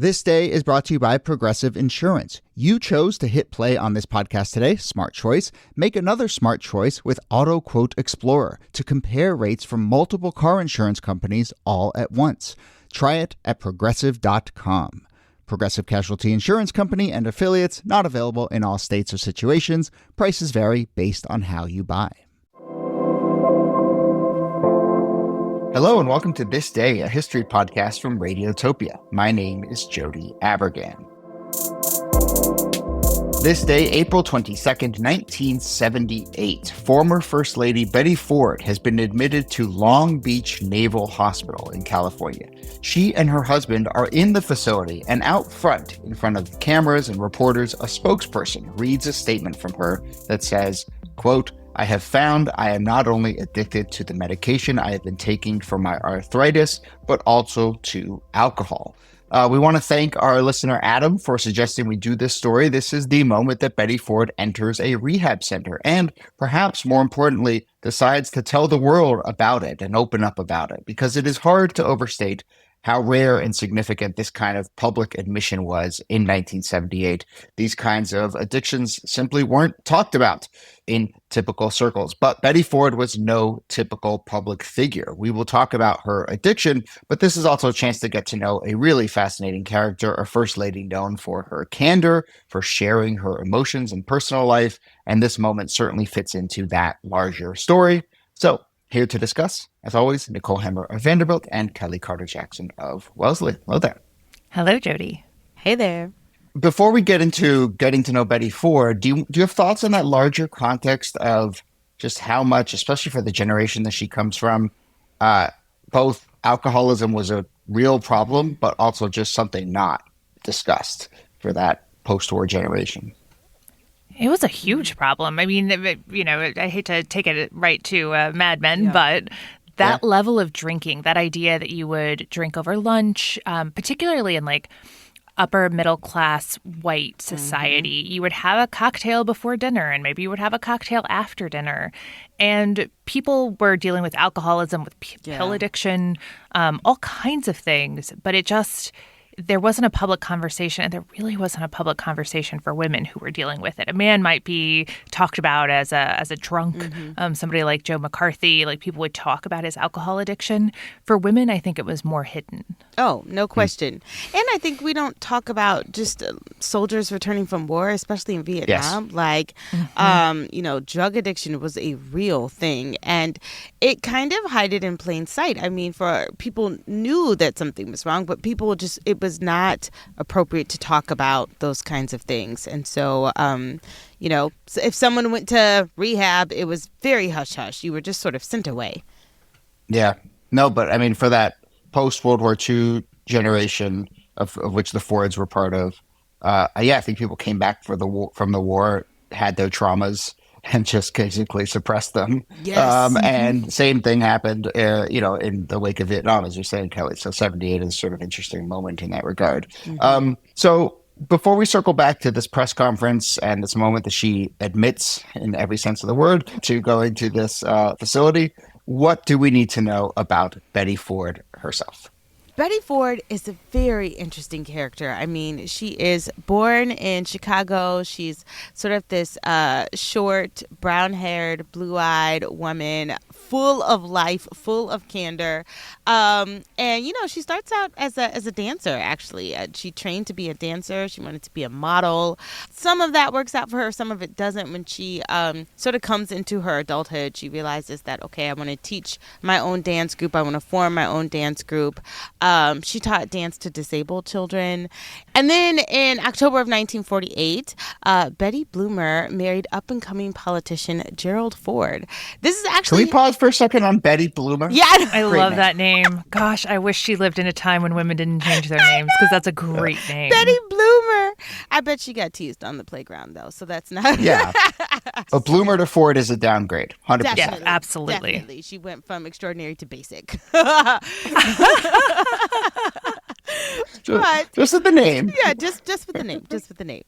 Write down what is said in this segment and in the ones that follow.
This day is brought to you by Progressive Insurance. You chose to hit play on this podcast today. Smart choice. Make another smart choice with Auto Quote Explorer to compare rates from multiple car insurance companies all at once. Try it at progressive.com. Progressive Casualty Insurance Company and affiliates, not available in all states or situations. Prices vary based on how you buy. Hello and welcome to This Day, a history podcast from Radiotopia. My name is Jody Abergan. This day, April 22nd, 1978, former First Lady Betty Ford has been admitted to Long Beach Naval Hospital in California. She and her husband are in the facility, and out front, in front of cameras and reporters, a spokesperson reads a statement from her that says, quote, "I have found I am not only addicted to the medication I have been taking for my arthritis, but also to alcohol." We want to thank our listener, Adam, for suggesting we do this story. This is the moment that Betty Ford enters a rehab center and, perhaps more importantly, decides to tell the world about it and open up about it, because it is hard to overstate how rare and significant this kind of public admission was in 1978. These kinds of addictions simply weren't talked about in typical circles. But Betty Ford was no typical public figure. We will talk about her addiction, but this is also a chance to get to know a really fascinating character, a first lady known for her candor, for sharing her emotions and personal life, and this moment certainly fits into that larger story. So, here to discuss, as always, Nicole Hemmer of Vanderbilt and Kellie Carter-Jackson of Wellesley. Hello there. Hello, Jody. Hey there. Before we get into getting to know Betty Ford, do you have thoughts on that larger context of just how much, especially for the generation that she comes from, both alcoholism was a real problem, but also just something not discussed for that post-war generation? It was a huge problem. I mean, I hate to take it right to Mad Men, but that level of drinking, that idea that you would drink over lunch, particularly in like upper middle class white society, you would have a cocktail before dinner and maybe you would have a cocktail after dinner. And people were dealing with alcoholism, with pill addiction, all kinds of things. But there wasn't a public conversation, and there really wasn't a public conversation for women who were dealing with it. A man might be talked about as a drunk, somebody like Joe McCarthy, like people would talk about his alcohol addiction. For women, I think it was more hidden. Oh, no question. And I think we don't talk about just soldiers returning from war, especially in Vietnam. Yes. Like, drug addiction was a real thing, and it kind of hid it in plain sight. I mean, for people knew that something was wrong, but people it was not appropriate to talk about those kinds of things. And so, if someone went to rehab, it was very hush-hush. You were just sort of sent away. Yeah. No, but I mean, for that post-World War II generation of which the Fords were part of, I think people came back from the war, had their traumas, and just basically suppressed them. Yes. And same thing happened, in the wake of Vietnam, as you're saying, Kellie. So 78 is sort of an interesting moment in that regard. So before we circle back to this press conference and this moment that she admits, in every sense of the word, to going to this facility, what do we need to know about Betty Ford herself? Betty Ford is a very interesting character. I mean, she is born in Chicago. She's sort of this short, brown-haired, blue-eyed woman, full of life, full of candor. She starts out as a dancer, actually. She trained to be a dancer. She wanted to be a model. Some of that works out for her. Some of it doesn't. When she sort of comes into her adulthood, she realizes that, okay, I want to teach my own dance group. I want to form my own dance group. She taught dance to disabled children. And then in October of 1948, Betty Bloomer married up-and-coming politician Gerald Ford. This is actually... Can we pause for a second on Betty Bloomer? Yeah. I love that name. Gosh, I wish she lived in a time when women didn't change their names, because that's a great name. Betty Bloomer. I bet she got teased on the playground, though, so that's not... Yeah. But Bloomer to Ford is a downgrade, 100%. Definitely, yeah, absolutely. Definitely. She went from extraordinary to basic. Just with the name. Yeah, just with the name. Just with the name.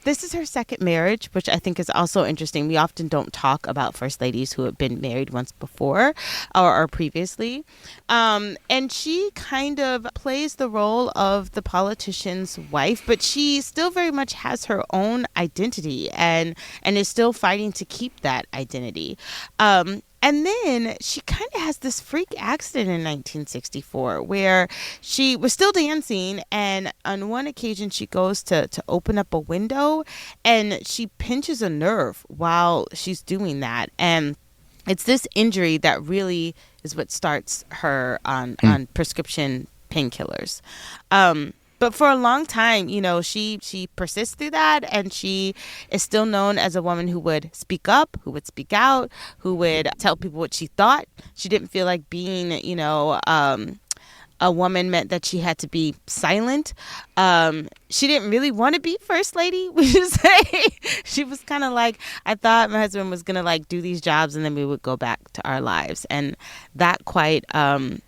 This is her second marriage, which I think is also interesting. We often don't talk about first ladies who have been married once before or previously. And she kind of plays the role of the politician's wife, but she still very much has her own identity and is still fighting to keep that identity. And then she kind of has this freak accident in 1964 where she was still dancing, and on one occasion she goes to open up a window and she pinches a nerve while she's doing that. And it's this injury that really is what starts her on prescription painkillers. But for a long time, she persists through that, and she is still known as a woman who would speak up, who would speak out, who would tell people what she thought. She didn't feel like being, a woman meant that she had to be silent. She didn't really want to be first lady, we should say. She was kind of like, I thought my husband was going to do these jobs and then we would go back to our lives. And that quite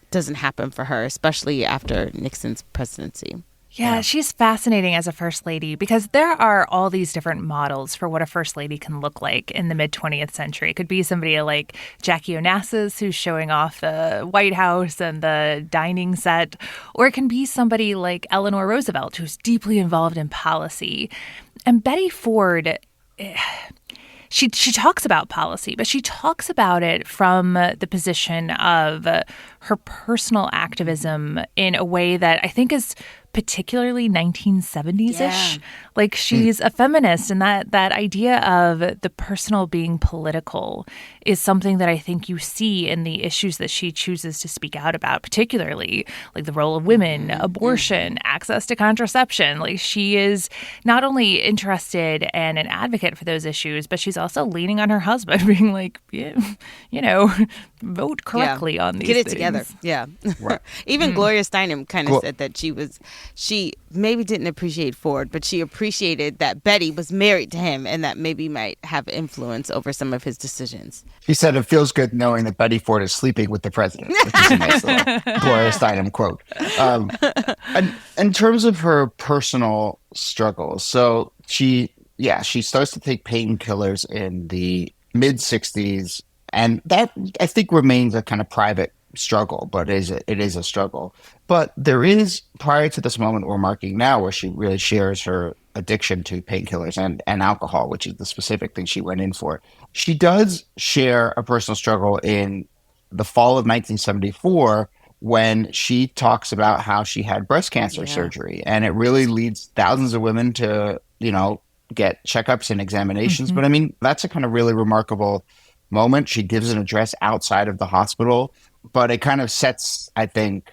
doesn't happen for her, especially after Nixon's presidency. Yeah, she's fascinating as a first lady because there are all these different models for what a first lady can look like in the mid-20th century. It could be somebody like Jackie Onassis, who's showing off the White House and the dining set, or it can be somebody like Eleanor Roosevelt, who's deeply involved in policy. And Betty Ford, she talks about policy, but she talks about it from the position of her personal activism in a way that I think is particularly 1970s-ish. Yeah. Like she's a feminist, and that idea of the personal being political is something that I think you see in the issues that she chooses to speak out about, particularly like the role of women, abortion, access to contraception. Like she is not only interested and an advocate for those issues, but she's also leaning on her husband, being like, vote correctly on these things. Get it things. together. Yeah. Right. Even Gloria Steinem kind of said that she maybe didn't appreciate Ford, but she appreciated that Betty was married to him and that maybe might have influence over some of his decisions. She said it feels good knowing that Betty Ford is sleeping with the president, which is a nice little Gloria Steinem quote. And in terms of her personal struggles, so she starts to take painkillers in the mid-60s, and that I think remains a kind of private struggle, but it is a struggle. But there is, prior to this moment we're marking now, where she really shares her addiction to painkillers and alcohol, which is the specific thing she went in for. She does share a personal struggle in the fall of 1974 when she talks about how she had breast cancer surgery, and it really leads thousands of women to, get checkups and examinations. But I mean, that's a kind of really remarkable moment. She gives an address outside of the hospital, but it kind of sets, I think,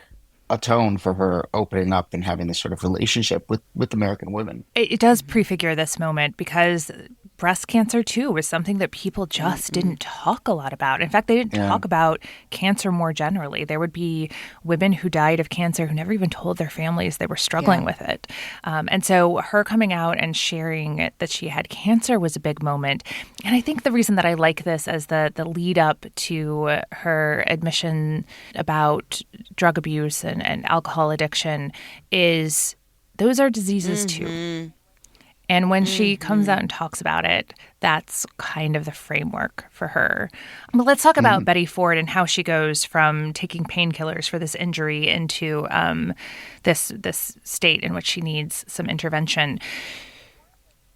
a tone for her opening up and having this sort of relationship with American women. It does prefigure this moment because breast cancer, too, was something that people just didn't talk a lot about. In fact, they didn't talk about cancer more generally. There would be women who died of cancer who never even told their families they were struggling with it. And so her coming out and sharing that she had cancer was a big moment. And I think the reason that I like this as the lead up to her admission about drug abuse and alcohol addiction is those are diseases, too. And when she comes out and talks about it, that's kind of the framework for her. But let's talk about Betty Ford and how she goes from taking painkillers for this injury into this state in which she needs some intervention.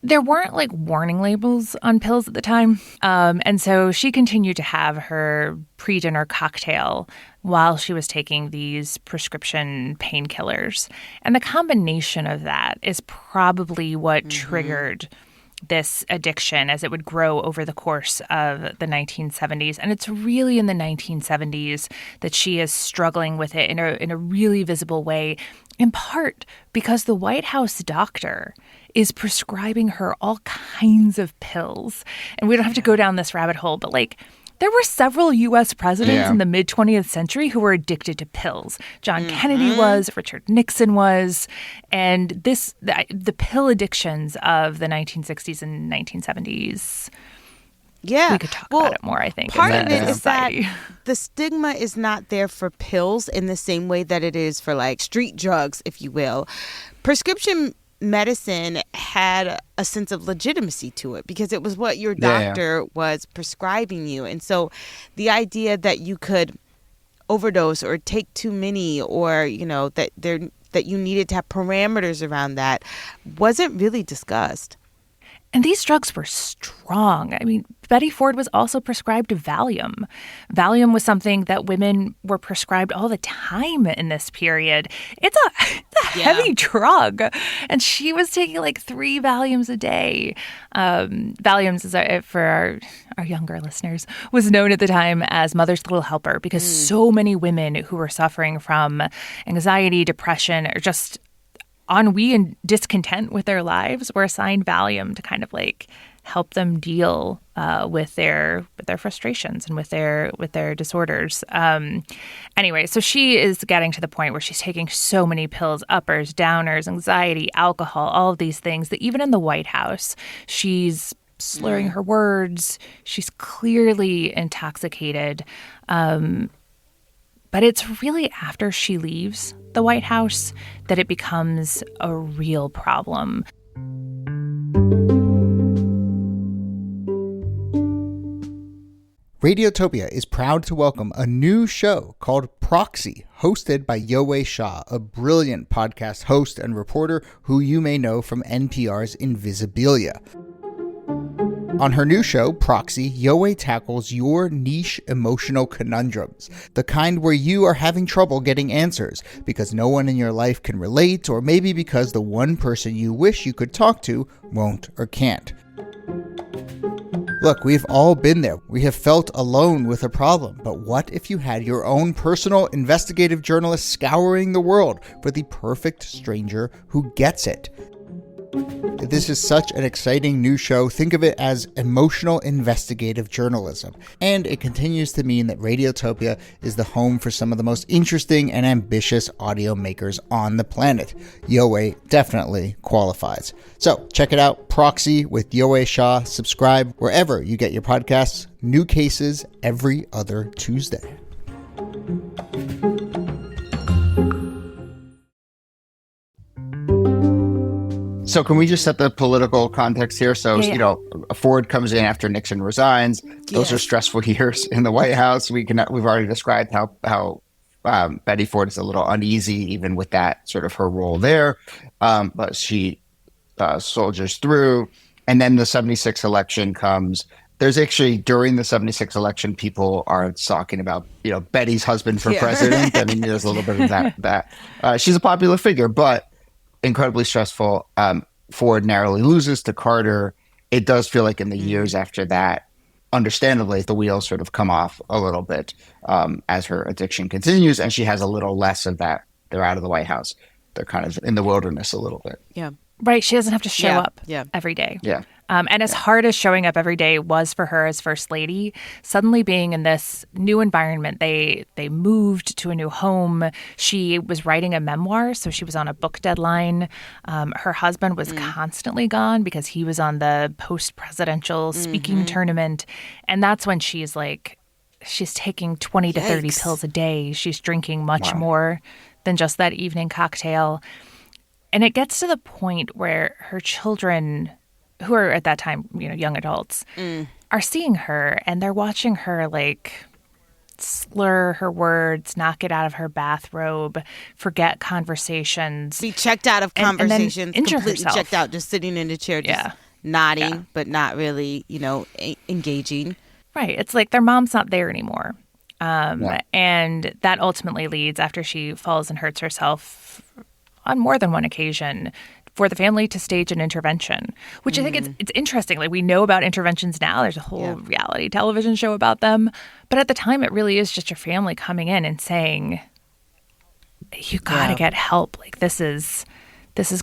There weren't like warning labels on pills at the time. And so she continued to have her pre-dinner cocktail while she was taking these prescription painkillers. And the combination of that is probably what triggered this addiction as it would grow over the course of the 1970s. And it's really in the 1970s that she is struggling with it in a really visible way, in part because the White House doctor is prescribing her all kinds of pills. And we don't have to go down this rabbit hole, but there were several U.S. presidents in the mid-20th century who were addicted to pills. John Kennedy was, Richard Nixon was, and the pill addictions of the 1960s and 1970s, Yeah. We could talk about it more, I think. Part in of it is society. that the stigma is not there for pills in the same way that it is for like street drugs, if you will. Prescription medicine had a sense of legitimacy to it because it was what your doctor was prescribing you. And so the idea that you could overdose or take too many, or, you know, that you needed to have parameters around that wasn't really discussed. And these drugs were strong. I mean, Betty Ford was also prescribed Valium. Valium was something that women were prescribed all the time in this period. It's a heavy drug. And she was taking like 3 Valiums a day. Valiums, is for our younger listeners, was known at the time as Mother's Little Helper because so many women who were suffering from anxiety, depression, or just ennui and discontent with their lives were assigned Valium to kind of like help them deal with their frustrations and with their disorders. Anyway, so she is getting to the point where she's taking so many pills, uppers, downers, anxiety, alcohol, all of these things that even in the White House, she's slurring her words. She's clearly intoxicated. But it's really after she leaves the White House that it becomes a real problem. Radiotopia is proud to welcome a new show called Proxy, hosted by Yowei Shaw, a brilliant podcast host and reporter who you may know from NPR's Invisibilia. On her new show, Proxy, Yowei tackles your niche emotional conundrums, the kind where you are having trouble getting answers because no one in your life can relate, or maybe because the one person you wish you could talk to won't or can't. Look, we've all been there. We have felt alone with a problem, but what if you had your own personal investigative journalist scouring the world for the perfect stranger who gets it? This is such an exciting new show. Think of it as emotional investigative journalism. And it continues to mean that Radiotopia is the home for some of the most interesting and ambitious audio makers on the planet. Yowei definitely qualifies. So check it out, Proxy with Yowei Shaw. Subscribe wherever you get your podcasts. New cases every other Tuesday. So can we just set the political context here? So, you know, Ford comes in after Nixon resigns. Those are stressful years in the White House. We've already described how Betty Ford is a little uneasy even with that sort of her role there. But she soldiers through. And then the 76 election comes. There's actually, during the 76 election, people are talking about, you know, Betty's husband for president. I mean, there's a little bit of that. She's a popular figure, but incredibly stressful. Ford narrowly loses to Carter. It does feel like in the years after that, understandably, the wheels sort of come off a little bit as her addiction continues, and she has a little less of that. They're out of the White House. They're kind of in the wilderness a little bit. Yeah. Right. She doesn't have to show up every day. Yeah. And as hard as showing up every day was for her as First Lady, suddenly being in this new environment, they moved to a new home. She was writing a memoir, so she was on a book deadline. Her husband was constantly gone because he was on the post-presidential speaking tournament. And that's when she's taking 20 to 30 pills a day. She's drinking much more than just that evening cocktail. And it gets to the point where her children, who are at that time, you know, young adults, are seeing her and they're watching her like slur her words, not get out of her bathrobe, forget conversations. Be checked out of conversations, and injure completely herself. checked out, just sitting in the chair, just nodding, but not really, you know, engaging. Right. It's like their mom's not there anymore. And that ultimately leads, after she falls and hurts herself on more than one occasion, for the family to stage an intervention, which I think it's interesting. Like, we know about interventions now. There's a whole reality television show about them. But at the time, it really is just your family coming in and saying, you got to get help. Like, this is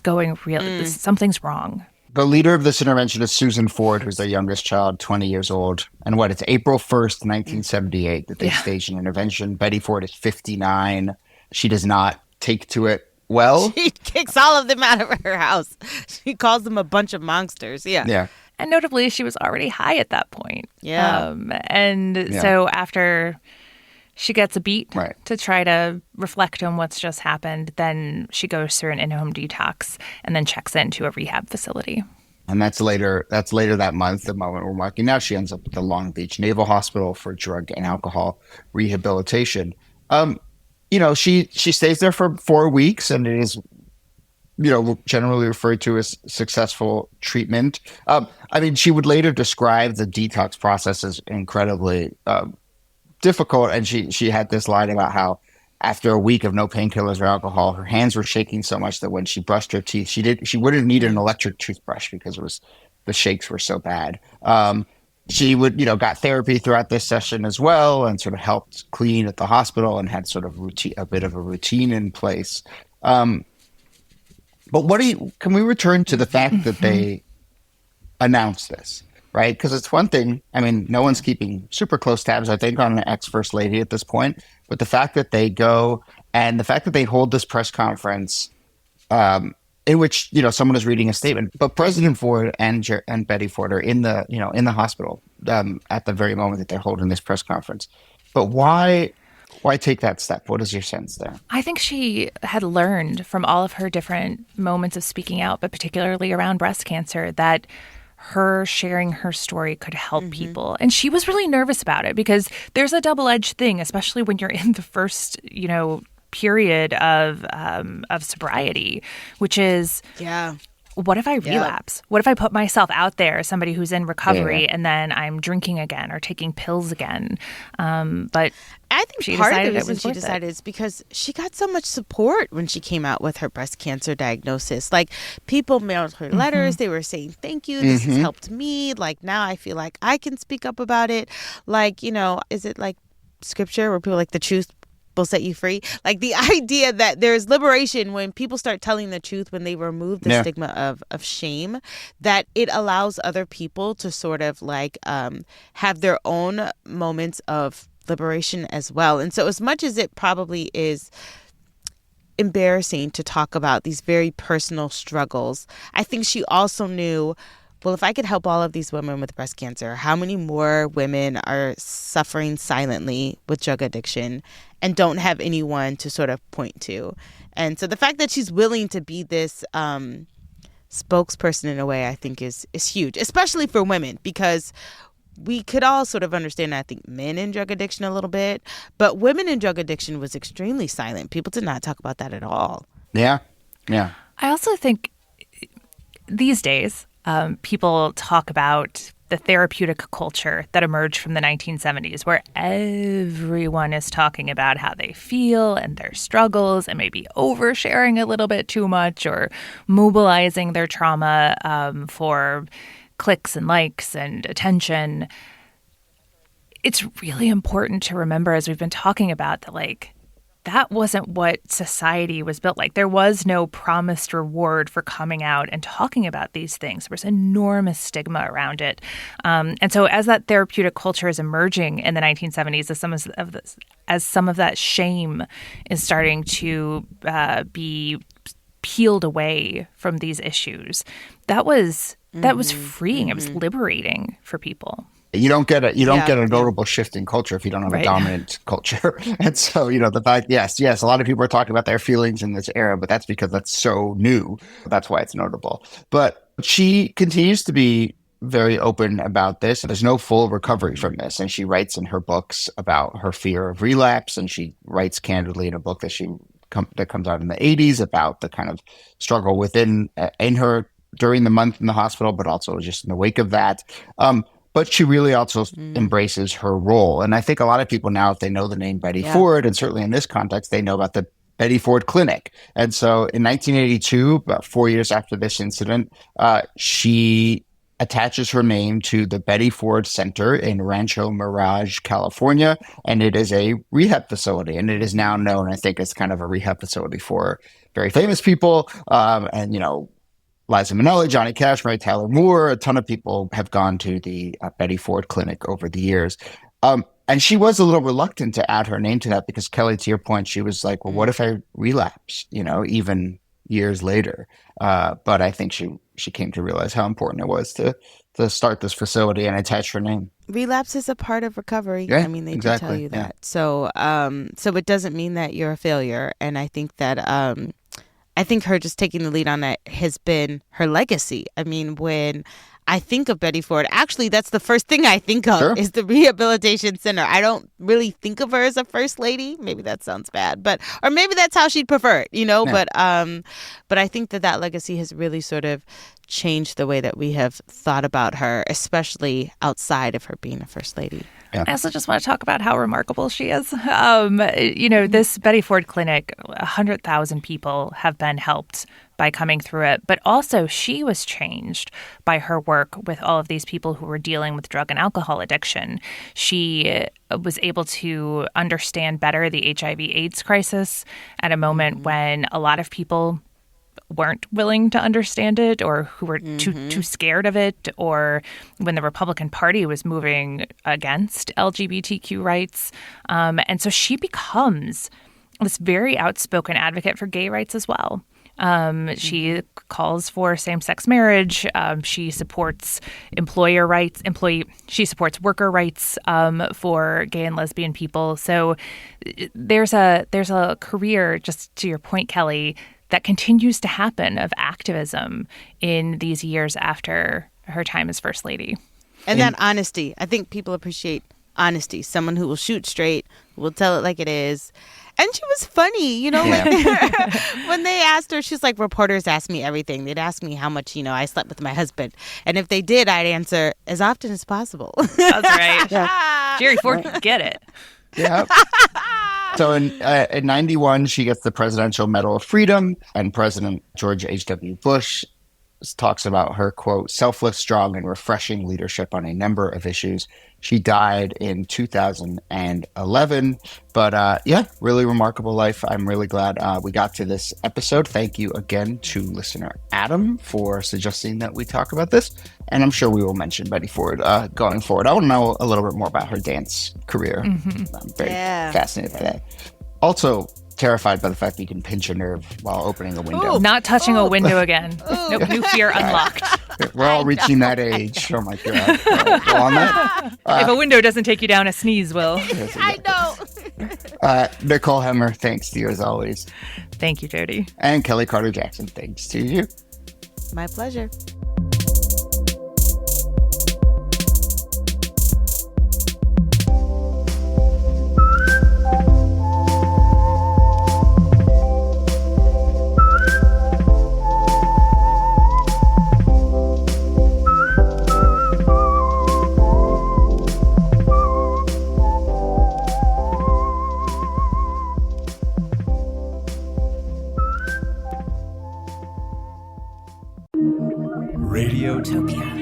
going real. Something's wrong. The leader of this intervention is Susan Ford, who's their youngest child, 20 years old. And it's April 1st, 1978, that they stage an intervention. Betty Ford is 59. She does not take to it well. She kicks all of them out of her house. She calls them a bunch of monsters. Yeah. And notably, she was already high at that point. Yeah. So after she gets a beat Right. to try to reflect on what's just happened, then she goes through an in-home detox and then checks into a rehab facility. And that's later that month, the moment we're marking now. She ends up at the Long Beach Naval Hospital for drug and alcohol rehabilitation. She stays there for 4 weeks, and it is, generally referred to as successful treatment. She would later describe the detox process as incredibly difficult, and she had this line about how after a week of no painkillers or alcohol, her hands were shaking so much that when she brushed her teeth, she wouldn't need an electric toothbrush because the shakes were so bad. She would, got therapy throughout this session as well, and sort of helped clean at the hospital and had sort of a bit of a routine in place. But can we return to the fact that they announced this, right? Because it's one thing, no one's keeping super close tabs, I think, on an ex-first lady at this point, but the fact that they go and the fact that they hold this press conference in which, someone is reading a statement, but President Ford and Betty Ford are in the hospital at the very moment that they're holding this press conference. But why take that step? What is your sense there? I think she had learned from all of her different moments of speaking out, but particularly around breast cancer, that her sharing her story could help people. And she was really nervous about it because there's a double-edged thing, especially when you're in the first, period of sobriety, which is, what if I relapse? What if I put myself out there as somebody who's in recovery and then I'm drinking again or taking pills again? But I think part of the reason she decided is because she got so much support when she came out with her breast cancer diagnosis. Like, people mailed her letters. They were saying, thank you. This has helped me. Like, now I feel like I can speak up about it. Like, is it like scripture where people like the truth will set you free? Like, the idea that there's liberation when people start telling the truth, when they remove the stigma of shame, that it allows other people to sort of like have their own moments of liberation as well. And so as much as it probably is embarrassing to talk about these very personal struggles, I think she also knew, well, if I could help all of these women with breast cancer, how many more women are suffering silently with drug addiction and don't have anyone to sort of point to? And so the fact that she's willing to be this spokesperson in a way, I think is huge, especially for women, because we could all sort of understand, I think, men in drug addiction a little bit, but women in drug addiction was extremely silent. People did not talk about that at all. Yeah. Yeah. I also think these days, people talk about the therapeutic culture that emerged from the 1970s, where everyone is talking about how they feel and their struggles and maybe oversharing a little bit too much or mobilizing their trauma for clicks and likes and attention. It's really important to remember, as we've been talking about, that that wasn't what society was built like. There was no promised reward for coming out and talking about these things. There was enormous stigma around it. And so as that therapeutic culture is emerging in the 1970s, as some of that shame is starting to be peeled away from these issues, that was freeing. It was liberating for people. You don't get a notable shift in culture if you don't have a dominant culture. And so, the fact, yes, a lot of people are talking about their feelings in this era, but that's because that's so new. That's why it's notable. But she continues to be very open about this. There's no full recovery from this. And she writes in her books about her fear of relapse. And she writes candidly in a book that comes out in the 80s about the kind of struggle in her during the month in the hospital, but also just in the wake of that. But she really also embraces her role. And I think a lot of people now, if they know the name Betty Ford, and certainly in this context, they know about the Betty Ford Clinic. And so in 1982, about 4 years after this incident, she attaches her name to the Betty Ford Center in Rancho Mirage, California. And it is a rehab facility. And it is now known, I think, as kind of a rehab facility for very famous people. Liza Minnelli, Johnny Cash, Mary Tyler Moore, a ton of people have gone to the Betty Ford Clinic over the years. And she was a little reluctant to add her name to that because, Kellie, to your point, she was like, well, what if I relapse, even years later. But I think she came to realize how important it was to start this facility and attach her name. Relapse is a part of recovery. Yeah, I mean, they do exactly. tell you that. So it doesn't mean that you're a failure. And I think that I think her just taking the lead on that has been her legacy. I mean, when I think of Betty Ford, actually, that's the first thing I think of is the Rehabilitation Center. I don't really think of her as a first lady. Maybe that sounds bad, or maybe that's how she'd prefer it, Yeah. But I think that legacy has really sort of changed the way that we have thought about her, especially outside of her being a first lady. Yeah. I also just want to talk about how remarkable she is. This Betty Ford clinic, 100,000 people have been helped by coming through it. But also she was changed by her work with all of these people who were dealing with drug and alcohol addiction. She was able to understand better the HIV/AIDS crisis at a moment when a lot of people weren't willing to understand it, or who were too scared of it, or when the Republican Party was moving against LGBTQ rights. And so she becomes this very outspoken advocate for gay rights as well. She calls for same-sex marriage. She supports employer rights. She supports worker rights for gay and lesbian people. So there's a career, just to your point, Kellie, that continues to happen of activism in these years after her time as First Lady. And that honesty. I think people appreciate honesty. Someone who will shoot straight, who will tell it like it is. And she was funny, when they asked her, she's like, reporters ask me everything. They'd ask me how much, I slept with my husband. And if they did, I'd answer as often as possible. That's right. Jerry Ford could get it. Yeah. So in 91, she gets the Presidential Medal of Freedom, and President George H.W. Bush talks about her, quote, selfless, strong, and refreshing leadership on a number of issues. She died in 2011, but really remarkable life. I'm really glad we got to this episode. Thank you again to listener Adam for suggesting that we talk about this, and I'm sure we will mention Betty Ford going forward. I want to know a little bit more about her dance career. Mm-hmm. I'm very fascinated by that. Also, terrified by the fact that you can pinch a nerve while opening a window. Ooh, not touching a window again. Nope, new fear unlocked. We're all reaching that age. Oh my God. Go on that. If a window doesn't take you down, a sneeze will. I know. Nicole Hemmer, thanks to you as always. Thank you, Jody. And Kellie Carter-Jackson, thanks to you. My pleasure. Radiotopia.